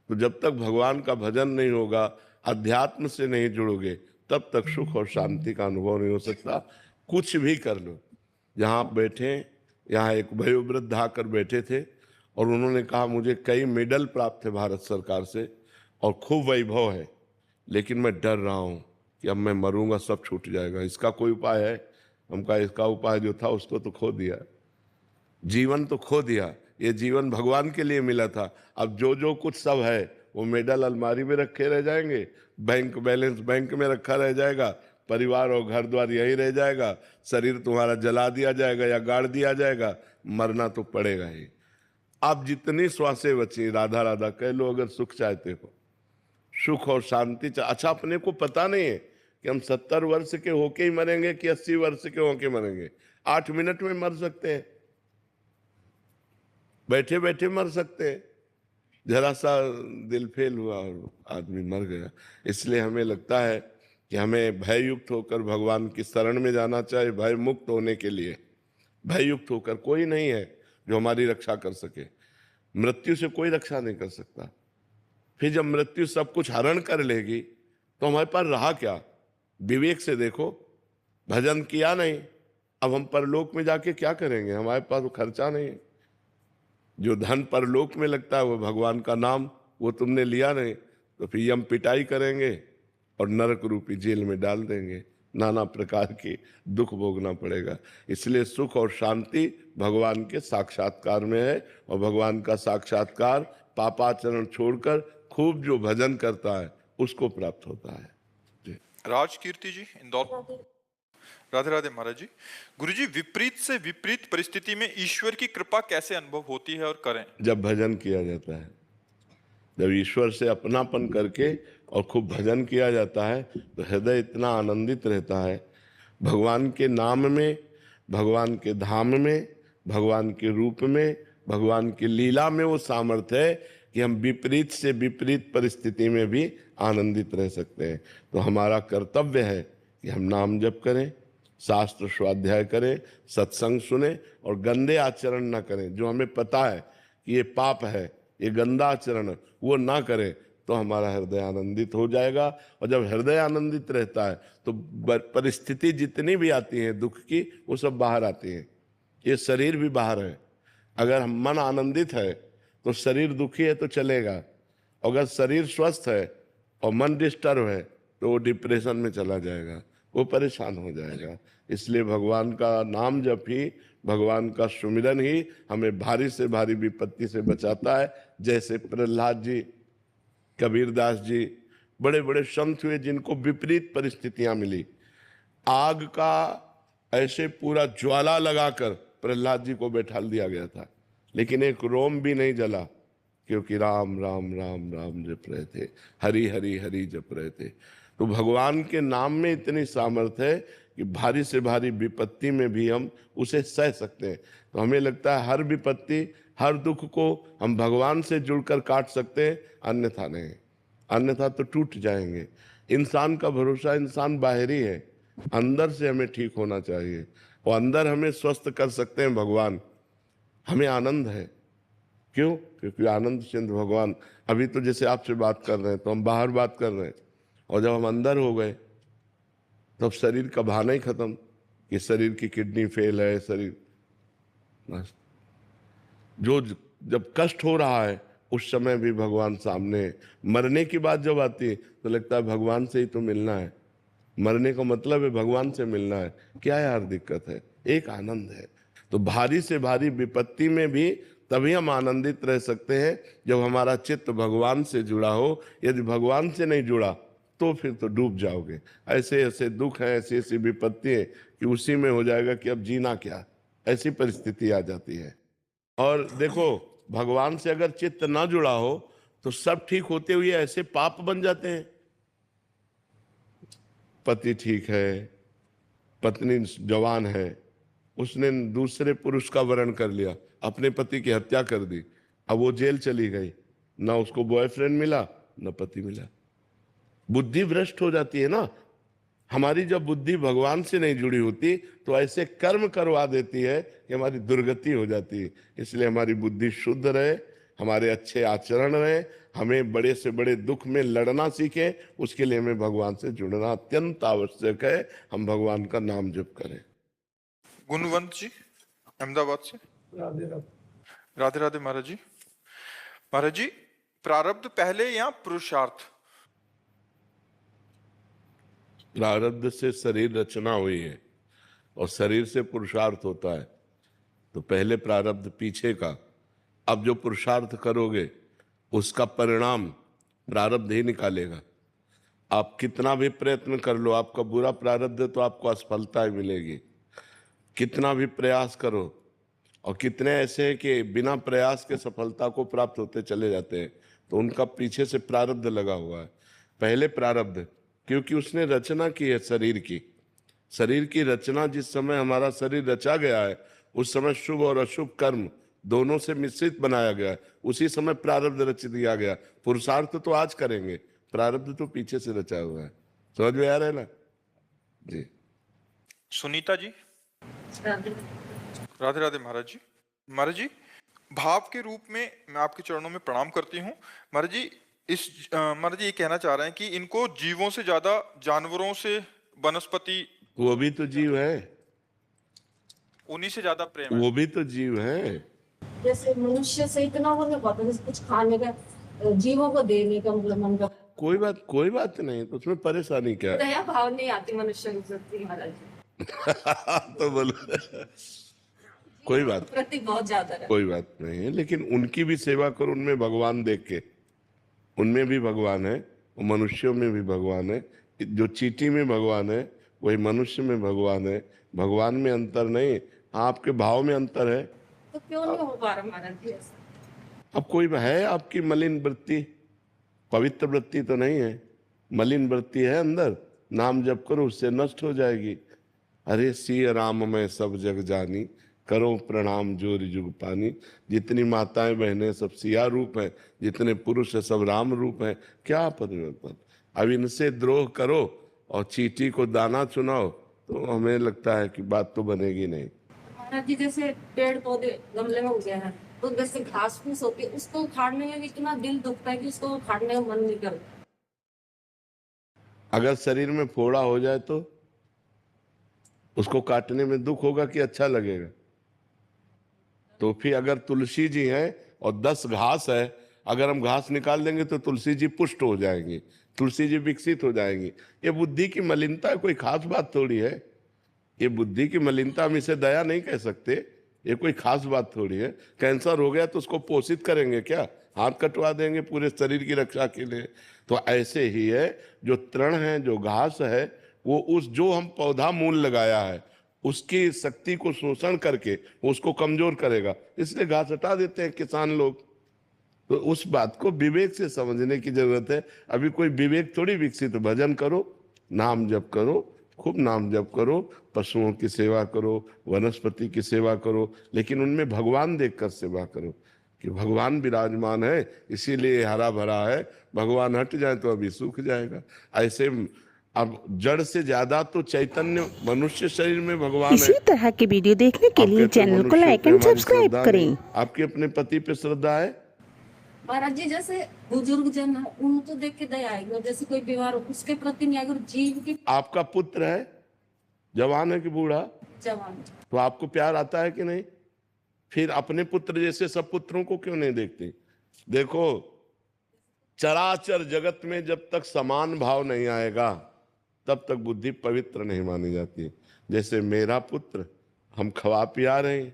तो जब तक भगवान का भजन नहीं होगा, अध्यात्म से नहीं जुड़ोगे, तब तक सुख और शांति का अनुभव नहीं हो सकता। कुछ भी कर लो। जहाँ आप बैठे, यहाँ एक वयोवृद्ध आकर बैठे थे और उन्होंने कहा मुझे कई मेडल प्राप्त है भारत सरकार से और खूब वैभव है, लेकिन मैं डर रहा हूँ कि अब मैं मरूंगा सब छूट जाएगा, इसका कोई उपाय है? हम कहा इसका उपाय जो था उसको तो खो दिया, जीवन तो खो दिया। ये जीवन भगवान के लिए मिला था। अब जो जो कुछ सब है वो मेडल अलमारी में रखे रह जाएंगे, बैंक बैलेंस बैंक में रखा रह जाएगा, परिवार और घर द्वार यही रह जाएगा, शरीर तुम्हारा जला दिया जाएगा या गाड़ दिया जाएगा, मरना तो पड़ेगा ही। आप जितनी श्वासें बची राधा राधा कह लो, अगर सुख चाहते हो, सुख और शांति अच्छा अपने को पता नहीं है कि हम 70 वर्ष के होके ही मरेंगे कि 80 वर्ष के होके मरेंगे। 8 मिनट में मर सकते हैं, बैठे बैठे मर सकते हैं, जरा सा दिल फेल हुआ और आदमी मर गया। इसलिए हमें लगता है कि हमें भययुक्त होकर भगवान की शरण में जाना चाहिए। भय मुक्त होने के लिए भययुक्त होकर, कोई नहीं है जो हमारी रक्षा कर सके, मृत्यु से कोई रक्षा नहीं कर सकता। फिर जब मृत्यु सब कुछ हरण कर लेगी तो हमारे पास रहा क्या? विवेक से देखो, भजन किया नहीं, अब हम परलोक में जाके क्या करेंगे? हमारे पास वो खर्चा नहीं है। जो धन परलोक में लगता है वो भगवान का नाम, वो तुमने लिया नहीं, तो फिर हम पिटाई करेंगे और नरक रूपी जेल में डाल देंगे, नाना प्रकार के दुख भोगना पड़ेगा। इसलिए सुख और शांति भगवान के साक्षात्कार में है, और भगवान का साक्षात्कार पापाचरण छोड़कर खूब जो भजन करता है उसको प्राप्त होता है। जी। राजकीर्ति जी, इंदौर। राधे राधे महाराज जी। गुरु जी, विपरीत से विपरीत परिस्थिति में ईश्वर की कृपा कैसे अनुभव होती है और करें? जब भजन किया जाता है, जब ईश्वर से अपनापन करके और खूब भजन किया जाता है तो हृदय इतना आनंदित रहता है। भगवान के नाम में, भगवान के धाम में, भगवान के रूप में, भगवान की लीला में वो सामर्थ्य है कि हम विपरीत से विपरीत परिस्थिति में भी आनंदित रह सकते हैं। तो हमारा कर्तव्य है कि हम नाम जप करें, शास्त्र स्वाध्याय करें, सत्संग सुने और गंदे आचरण न करें। जो हमें पता है कि ये पाप है, ये गंदा आचरण, वो ना करें, तो हमारा हृदय आनंदित हो जाएगा। और जब हृदय आनंदित रहता है तो परिस्थिति जितनी भी आती है दुख की, वो सब बाहर आती है। ये शरीर भी बाहर है। अगर हम मन आनंदित है तो शरीर दुखी है तो चलेगा, अगर शरीर स्वस्थ है और मन डिस्टर्ब है तो वो डिप्रेशन में चला जाएगा, वो परेशान हो जाएगा। इसलिए भगवान का नाम जप ही, भगवान का सुमिरन ही हमें भारी से भारी विपत्ति से बचाता है। जैसे प्रहलाद जी, कबीरदास जी, बड़े बड़े संत हुए जिनको विपरीत परिस्थितियां मिली। आग का ऐसे पूरा ज्वाला लगाकर प्रहलाद जी को बैठा दिया गया था, लेकिन एक रोम भी नहीं जला, क्योंकि राम राम राम राम जप रहे थे, हरि हरि हरि जप रहे थे। तो भगवान के नाम में इतनी सामर्थ्य है कि भारी से भारी विपत्ति में भी हम उसे सह सकते हैं। तो हमें लगता है हर विपत्ति, हर दुख को हम भगवान से जुड़कर काट सकते हैं, अन्यथा नहीं, अन्यथा तो टूट जाएंगे। इंसान का भरोसा इंसान बाहरी है, अंदर से हमें ठीक होना चाहिए, और अंदर हमें स्वस्थ कर सकते हैं भगवान। हमें आनंद है, क्यों? क्योंकि आनंद चंद्र भगवान। अभी तो जैसे आपसे बात कर रहे हैं तो हम बाहर बात कर रहे हैं, और जब हम अंदर हो गए तब शरीर का भाना ही खत्म कि शरीर की किडनी फेल है, शरीर बस। जो जब कष्ट हो रहा है उस समय भी भगवान सामने है। मरने की बात जब आती है तो लगता है भगवान से ही तो मिलना है, मरने का मतलब है भगवान से मिलना है। क्या यार दिक्कत है? एक आनंद है। तो भारी से भारी विपत्ति में भी तभी हम आनंदित रह सकते हैं जब हमारा चित्त भगवान से जुड़ा हो। यदि भगवान से नहीं जुड़ा तो फिर तो डूब जाओगे। ऐसे ऐसे दुख हैं, ऐसी ऐसी विपत्ति है कि उसी में हो जाएगा कि अब जीना क्या, ऐसी परिस्थिति आ जाती है। और देखो, भगवान से अगर चित्त ना जुड़ा हो तो सब ठीक होते हुए ऐसे पाप बन जाते हैं। पति ठीक है, पत्नी जवान है, उसने दूसरे पुरुष का वरण कर लिया, अपने पति की हत्या कर दी, अब वो जेल चली गई, ना उसको बॉयफ्रेंड मिला ना पति मिला। बुद्धि भ्रष्ट हो जाती है ना। हमारी जब बुद्धि भगवान से नहीं जुड़ी होती तो ऐसे कर्म करवा देती है कि हमारी दुर्गति हो जाती है। इसलिए हमारी बुद्धि शुद्ध रहे, हमारे अच्छे आचरण रहे, हमें बड़े से बड़े दुख में लड़ना सीखें, उसके लिए हमें भगवान से जुड़ना अत्यंत आवश्यक है। हम भगवान का नाम जप करें। गुणवंत जी अहमदाबाद से। राधे राधे। राधे राधे महाराज जी। महाराज जी, प्रारब्ध पहले या पुरुषार्थ? प्रारब्ध से शरीर रचना हुई है और शरीर से पुरुषार्थ होता है, तो पहले प्रारब्ध पीछे का। अब जो पुरुषार्थ करोगे उसका परिणाम प्रारब्ध ही निकालेगा। आप कितना भी प्रयत्न कर लो, आपका बुरा प्रारब्ध है तो आपको असफलता ही मिलेगी। कितना भी प्रयास करो, और कितने ऐसे हैं कि बिना प्रयास के सफलता को प्राप्त होते चले जाते हैं, तो उनका पीछे से प्रारब्ध लगा हुआ है। पहले प्रारब्ध, क्योंकि उसने रचना की है शरीर की। शरीर की रचना, जिस समय हमारा शरीर रचा गया है उस समय शुभ और अशुभ कर्म दोनों से मिश्रित बनाया गया है, उसी समय प्रारब्ध रच दिया गया। पुरुषार्थ तो आज करेंगे, प्रारब्ध तो पीछे से रचा हुआ है। समझ में आ रहा है ना जी? सुनीता जी। राधे राधे महाराज जी। महाराज जी, भाव के रूप में मैं आपके चरणों में प्रणाम करती हूँ। महाराज जी, महाराज जी ये कहना चाह रहे हैं कि इनको जीवों से ज्यादा जानवरों से, वनस्पति, वो भी तो जीव है, उन्हीं से ज्यादा प्रेम है। वो भी तो जीव है। जैसे मनुष्य से इतना हो नहीं पाता, जैसे कुछ खाने का, जीवों को देने का, मतलब मन का कोई बात नहीं, तो उसमें परेशानी क्या है? दया भाव नहीं आती मनुष्य को सकती महाराज जी। तो बोलो कोई बात प्रति बहुत ज्यादा है। कोई बात नहीं है, लेकिन उनकी भी सेवा करो, उनमें भगवान देख के। उनमें भी भगवान है, वो मनुष्यों में भी भगवान है। जो चींटी में भगवान है वही मनुष्य में भगवान है। भगवान में अंतर नहीं, आपके भाव में अंतर है। तो क्यों नहीं हो पा रहा महाराज जी ऐसा? अब कोई है आपकी मलिन वृत्ति, पवित्र वृत्ति तो नहीं है, मलिन वृत्ति है अंदर। नाम जप करो, उससे नष्ट हो जाएगी। अरे सिय राम मैं सब जग जानी, करो प्रणाम जोर जुग पानी। जितनी माताएं बहनें सब सिया रूप हैं, जितने पुरुष है सब राम रूप हैं। क्या परिवर्तन? अब इनसे द्रोह करो और चींटी को दाना चुनाओ, तो हमें लगता है कि बात तो बनेगी नहीं। महाराज जी, जैसे पेड़ पौधे गमले में उगे हैं, तो जैसे घास फूस होती है, उसको उखाड़ने में भी इतना दिल दुखता है कि उसको उखाड़ने का मन नहीं करता। अगर शरीर में फोड़ा हो जाए तो उसको काटने में दुख होगा कि अच्छा लगेगा? तो फिर अगर तुलसी जी हैं और 10 घास है, अगर हम घास निकाल देंगे तो तुलसी जी पुष्ट हो जाएंगी, तुलसी जी विकसित हो जाएंगी। ये बुद्धि की मलिनता है, कोई खास बात थोड़ी है। ये बुद्धि की मलिनता, हम इसे दया नहीं कह सकते, ये कोई खास बात थोड़ी है। कैंसर हो गया तो उसको पोषित करेंगे क्या? हाथ कटवा देंगे पूरे शरीर की रक्षा के लिए? तो ऐसे ही है, जो तृण है, जो घास है, वो उस जो हम पौधा मूल लगाया है उसकी शक्ति को शोषण करके उसको कमजोर करेगा, इसलिए घास हटा देते हैं किसान लोग। तो उस बात को विवेक से समझने की जरूरत है। अभी कोई विवेक थोड़ी विकसित। भजन करो, नाम जप करो, खूब नाम जप करो, पशुओं की सेवा करो, वनस्पति की सेवा करो, लेकिन उनमें भगवान देखकर सेवा करो कि भगवान विराजमान है, इसीलिए हरा भरा है। भगवान हट जाए तो अभी सूख जाएगा। ऐसे अब जड़ से ज्यादा तो चैतन्य मनुष्य शरीर में भगवान है। इसी तरह के वीडियो देखने के लिए चैनल को लाइक एंड सब्सक्राइब करें। आपकी अपने पति पे श्रद्धा है? महाराज जी, जैसे बुजुर्ग जन है, उनको देख के दया आएगी, जैसे कोई बीमार हो उसके प्रति नहीं आएगी। और जीव की, आपका पुत्र है, जवान है कि बूढ़ा, जवान, तो आपको प्यार आता है कि नहीं? फिर अपने पुत्र जैसे सब पुत्रों को क्यों नहीं देखते? देखो, चराचर जगत में जब तक समान भाव नहीं आएगा तब तक बुद्धि पवित्र नहीं मानी जाती। जैसे मेरा पुत्र, हम खवा पिया रहे हैं,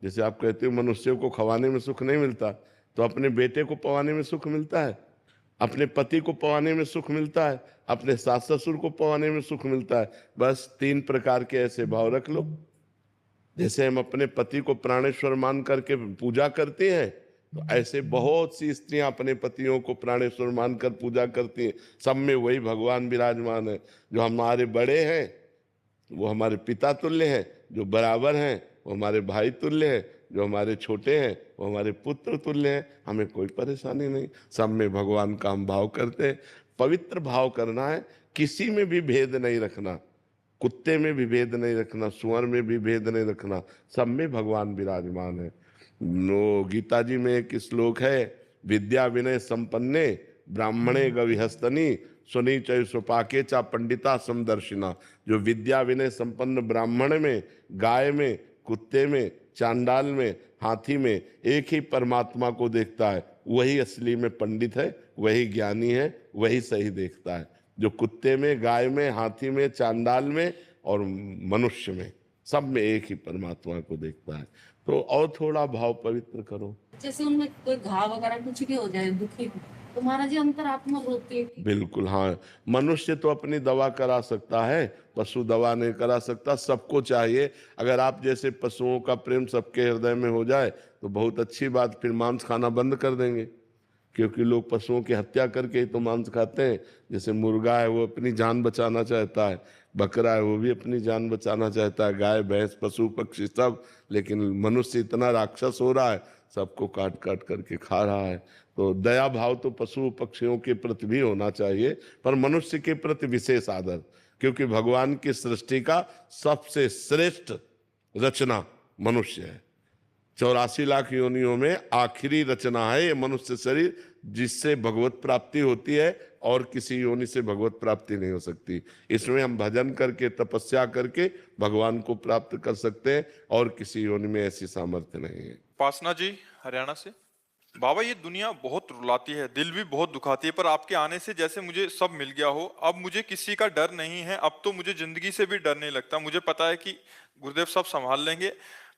जैसे आप कहते हो मनुष्यों को खवाने में सुख नहीं मिलता, तो अपने बेटे को पवाने में सुख मिलता है, अपने पति को पवाने में सुख मिलता है, अपने सास ससुर को पवाने में सुख मिलता है। बस 3 प्रकार के ऐसे भाव रख लो। जैसे हम अपने पति को प्राणेश्वर मान करके पूजा करते हैं, तो ऐसे बहुत सी स्त्रियां अपने पतियों को प्राणेश्वर मानकर पूजा करती हैं। सब में वही भगवान विराजमान है। जो हमारे बड़े हैं वो हमारे पिता तुल्य हैं, जो बराबर हैं वो हमारे भाई तुल्य हैं, जो हमारे छोटे हैं वो हमारे पुत्र तुल्य हैं। हमें कोई परेशानी नहीं, सब में भगवान का हम भाव करते हैं। पवित्र भाव करना है, किसी में भी भेद नहीं रखना, कुत्ते में भी भेद नहीं रखना, सुअर में भी भेद नहीं रखना, सब में भगवान विराजमान है। नो, गीता जी में एक श्लोक है, विद्या विनय संपन्ने ब्राह्मणे गविहस्तनी सुनी चय सुपाके चा पंडिता समदर्शिना। जो विद्या विनय संपन्न ब्राह्मण में, गाय में, कुत्ते में, चांडाल में, हाथी में एक ही परमात्मा को देखता है, वही असली में पंडित है, वही ज्ञानी है, वही सही देखता है। जो कुत्ते में, गाय में, हाथी में, चांडाल में और मनुष्य में, सब में एक ही परमात्मा को देखता है। तो और थोड़ा भाव पवित्र करो। जैसे उनमें कोई घाव वगैरह कुछ भी हो जाए दुखी, तो महाराज जी अंतरात्मा रोती है। बिल्कुल हाँ, मनुष्य तो अपनी दवा करा सकता है, पशु दवा नहीं करा सकता। सबको चाहिए, अगर आप जैसे पशुओं का प्रेम सबके हृदय में हो जाए तो बहुत अच्छी बात, फिर मांस खाना बंद कर देंगे, क्योंकि लोग पशुओं की हत्या करके ही तो मांस खाते हैं। जैसे मुर्गा है वो अपनी जान बचाना चाहता है, बकरा है वो भी अपनी जान बचाना चाहता है, गाय भैंस पशु पक्षी सब, लेकिन मनुष्य इतना राक्षस हो रहा है, सबको काट काट करके खा रहा है। तो दया भाव तो पशु पक्षियों के प्रति भी होना चाहिए, पर मनुष्य के प्रति विशेष आदर, क्योंकि भगवान की सृष्टि का सबसे श्रेष्ठ रचना मनुष्य है। 84 लाख योनियों में आखिरी रचना है ये मनुष्य शरीर, जिससे भगवत प्राप्ति होती है, और किसी योनि से भगवत प्राप्ति नहीं हो सकती। इसमें हम भजन करके तपस्या करके भगवान को प्राप्त कर सकते हैं, और किसी योनि में ऐसी सामर्थ्य नहीं है। उपासना जी हरियाणा से। बाबा ये दुनिया बहुत रुलाती है, दिल भी बहुत दुखाती है, पर आपके आने से जैसे मुझे सब मिल गया हो। अब मुझे किसी का डर नहीं है, अब तो मुझे जिंदगी से भी डर नहीं लगता। मुझे पता है कि गुरुदेव सब संभाल लेंगे।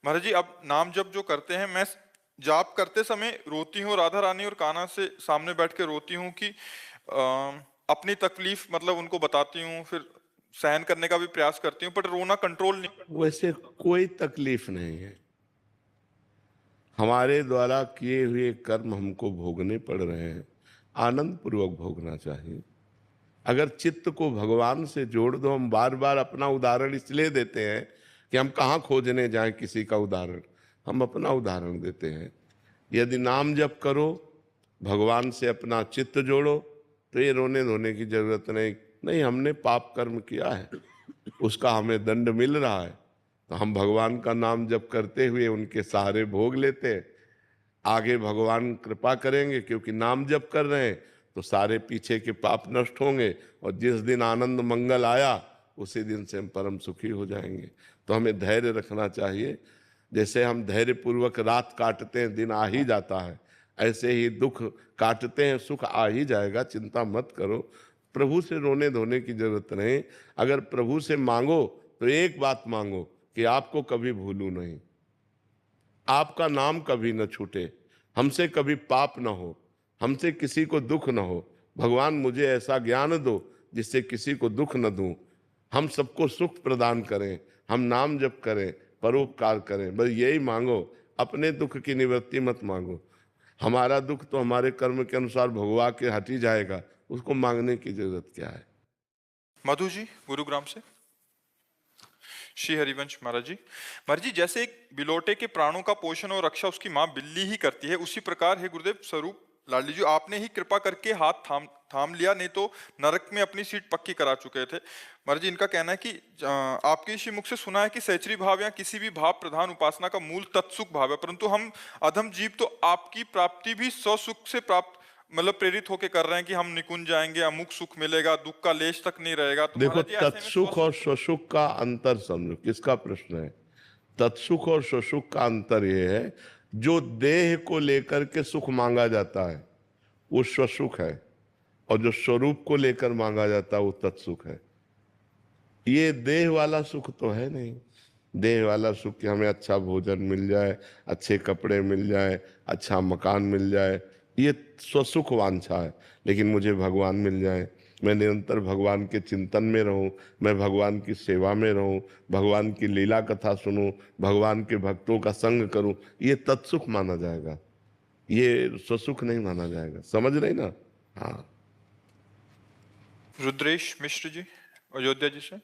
महाराज जी अब नाम जप जो करते हैं, मैं जाप करते समय रोती हूँ, राधा रानी और कान्हा से सामने बैठ के रोती हूँ कि अपनी तकलीफ मतलब उनको बताती हूँ, फिर सहन करने का भी प्रयास करती हूँ, पर रोना कंट्रोल नहीं। वैसे कोई तकलीफ नहीं है, हमारे द्वारा किए हुए कर्म हमको भोगने पड़ रहे हैं, आनंद पूर्वक भोगना चाहिए। अगर चित्त को भगवान से जोड़ दो, हम बार बार अपना उदाहरण इसलिए देते हैं कि हम कहाँ खोजने जाएं किसी का उदाहरण, हम अपना उदाहरण देते हैं। यदि नाम जप करो, भगवान से अपना चित्त जोड़ो, तो ये रोने धोने की जरूरत नहीं। हमने पाप कर्म किया है, उसका हमें दंड मिल रहा है, तो हम भगवान का नाम जप करते हुए उनके सहारे भोग लेते हैं। आगे भगवान कृपा करेंगे, क्योंकि नाम जप कर रहे हैं तो सारे पीछे के पाप नष्ट होंगे, और जिस दिन आनंद मंगल आया उसी दिन से हम परम सुखी हो जाएंगे। तो हमें धैर्य रखना चाहिए। जैसे हम धैर्य पूर्वक रात काटते हैं, दिन आ ही जाता है, ऐसे ही दुख काटते हैं, सुख आ ही जाएगा, चिंता मत करो। प्रभु से रोने धोने की जरूरत नहीं। अगर प्रभु से मांगो तो एक बात मांगो कि आपको कभी भूलूं नहीं, आपका नाम कभी न छूटे, हमसे कभी पाप न हो, हमसे किसी को दुख न हो। भगवान मुझे ऐसा ज्ञान दो जिससे किसी को दुख न दूं, हम सबको सुख प्रदान करें, हम नाम जप करें, परोपकार करें, बस यही मांगो। अपने दुख की निवृत्ति मत मांगो। हमारा दुख तो हमारे कर्म के अनुसार भगवा के हट ही जाएगा, उसको मांगने की जरूरत क्या है। मधु जी गुरुग्राम से। श्री हरिवंश महाराज जी जैसे एक बिलोटे के प्राणों का पोषण और रक्षा उसकी माँ बिल्ली ही करती है, उसी प्रकार है गुरुदेव स्वरूप लाडली जी, आपने ही कृपा करके हाथ थाम लिया, नहीं तो नरक में अपनी सीट पक्की करा चुके थे। महाराज जी इनका कहना है कि आपके इसी मुख से सुना है कि सहचरी भाव या किसी भी भाव प्रधान उपासना का मूल तत्सुख भाव है, परंतु हम अधम जीव तो आपकी प्राप्ति भी स्वसुख से प्राप्त मतलब प्रेरित होके कर रहे हैं कि हम निकुंज जाएंगे, अमुक सुख मिलेगा, दुख का लेश तक नहीं रहेगा। तो देखो, महाराज जी ऐसे में तत्सुख और स्वसुख का अंतर समझो। किसका प्रश्न है? तत्सुख और स्वसुख का अंतर यह है, जो देह को लेकर के सुख मांगा जाता है वो स्वसुख है, और जो स्वरूप को लेकर मांगा जाता है वो तत्सुख है। ये देह वाला सुख तो है नहीं। देह वाला सुख कि हमें अच्छा भोजन मिल जाए, अच्छे कपड़े मिल जाए, अच्छा मकान मिल जाए, ये स्वसुख वांछा है। लेकिन मुझे भगवान मिल जाए, मैं निरंतर भगवान के चिंतन में रहूं, मैं भगवान की सेवा में रहूं, भगवान की लीला कथा सुनूं, भगवान के भक्तों का संग करूं, ये तत्सुख माना जाएगा, ये स्वसुख नहीं माना जाएगा। समझ रहे ना? हाँ। रुद्रेश मिश्र जी अयोध्या जी से।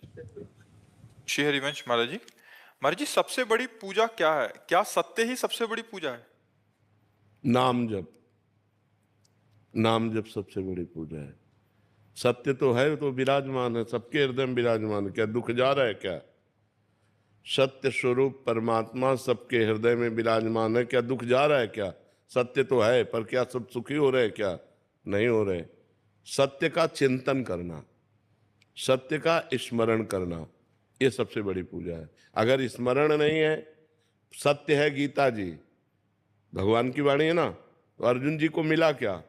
श्री हरिवंश महाराज जी सबसे बड़ी पूजा क्या है? क्या सत्य ही सबसे बड़ी पूजा है? नाम जप, नाम जप सबसे बड़ी पूजा है। सत्य तो है, तो विराजमान है, सबके हृदय में विराजमान है। क्या दुख जा रहा है क्या? सत्य स्वरूप परमात्मा सबके हृदय में विराजमान है, क्या दुख जा रहा है क्या? सत्य तो है, पर क्या सब सुखी हो रहे? क्या नहीं हो रहे? सत्य का चिंतन करना, सत्य का स्मरण करना, ये सबसे बड़ी पूजा है। अगर स्मरण नहीं है, सत्य है गीता जी, भगवान की वाणी है ना, तो अर्जुन जी को मिला क्या?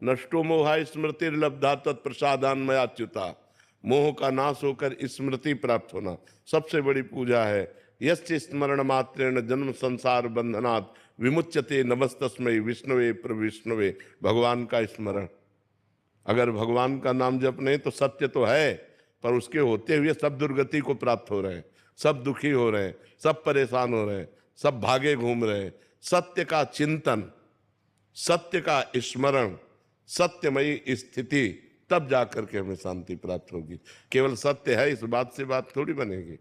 नष्टो मोहा स्मृतिर्लब्धा तत्प्रसादान मयाच्युता, मोह का नाश होकर स्मृति प्राप्त होना सबसे बड़ी पूजा है। यस्य स्मरण मात्रेण जन्म संसार बंधनात् विमुच्यते नमस्तस्मै विष्णुवे प्रविष्णुवे। भगवान का स्मरण, अगर भगवान का नाम जप नहीं तो सत्य तो है, पर उसके होते हुए सब दुर्गति को प्राप्त हो रहे हैं, सब दुखी हो रहे हैं, सब परेशान हो रहे हैं, सब भागे घूम रहे हैं। सत्य का चिंतन, सत्य का स्मरण, सत्यमयी स्थिति, तब जाकर के हमें शांति प्राप्त होगी। केवल सत्य है इस बात से बात थोड़ी बनेगी।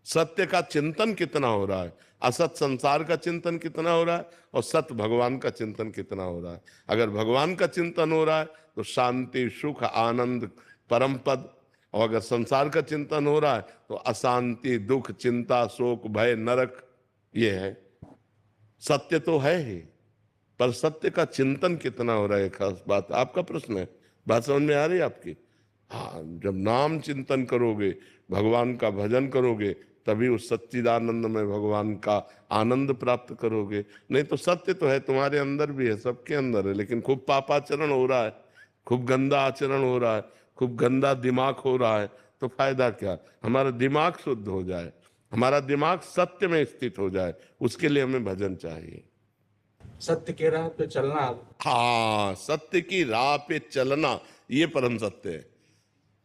सत्य का चिंतन कितना हो रहा है, असत संसार का चिंतन कितना हो रहा है, और सत्य भगवान का चिंतन कितना हो रहा है। अगर भगवान का चिंतन हो रहा है तो शांति, सुख, आनंद, परम पद, और अगर संसार का चिंतन हो रहा है तो अशांति, दुख, चिंता, शोक, भय, नरक, ये है। सत्य तो है ही, पर सत्य का चिंतन कितना हो रहा है, खास बात आपका प्रश्न है। बात समझ में आ रही है आपकी? हाँ, जब नाम चिंतन करोगे, भगवान का भजन करोगे, तभी उस सच्चिदानंद में भगवान का आनंद प्राप्त करोगे। नहीं तो सत्य तो है, तुम्हारे अंदर भी है, सबके अंदर है, लेकिन खूब पापाचरण हो रहा है, खूब गंदा आचरण हो रहा है, खूब गंदा दिमाग हो रहा है, तो फायदा क्या? हमारा दिमाग शुद्ध हो जाए, हमारा दिमाग सत्य में स्थित हो जाए, उसके लिए हमें भजन चाहिए। सत्य के राह पे चलना। हाँ, सत्य की राह पे चलना, ये परम सत्य है।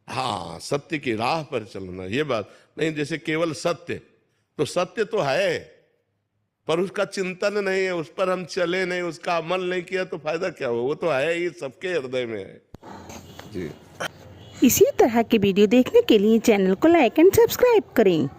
हाँ, सत्य की राह पर चलना, ये बात नहीं। जैसे केवल सत्य, तो सत्य तो है, पर उसका चिंतन नहीं है, उस पर हम चले नहीं, उसका अमल नहीं किया, तो फायदा क्या हुआ? वो तो है ही, सबके हृदय में है जी। इसी तरह के वीडियो देखने के लिए चैनल को लाइक एंड सब्सक्राइब करें।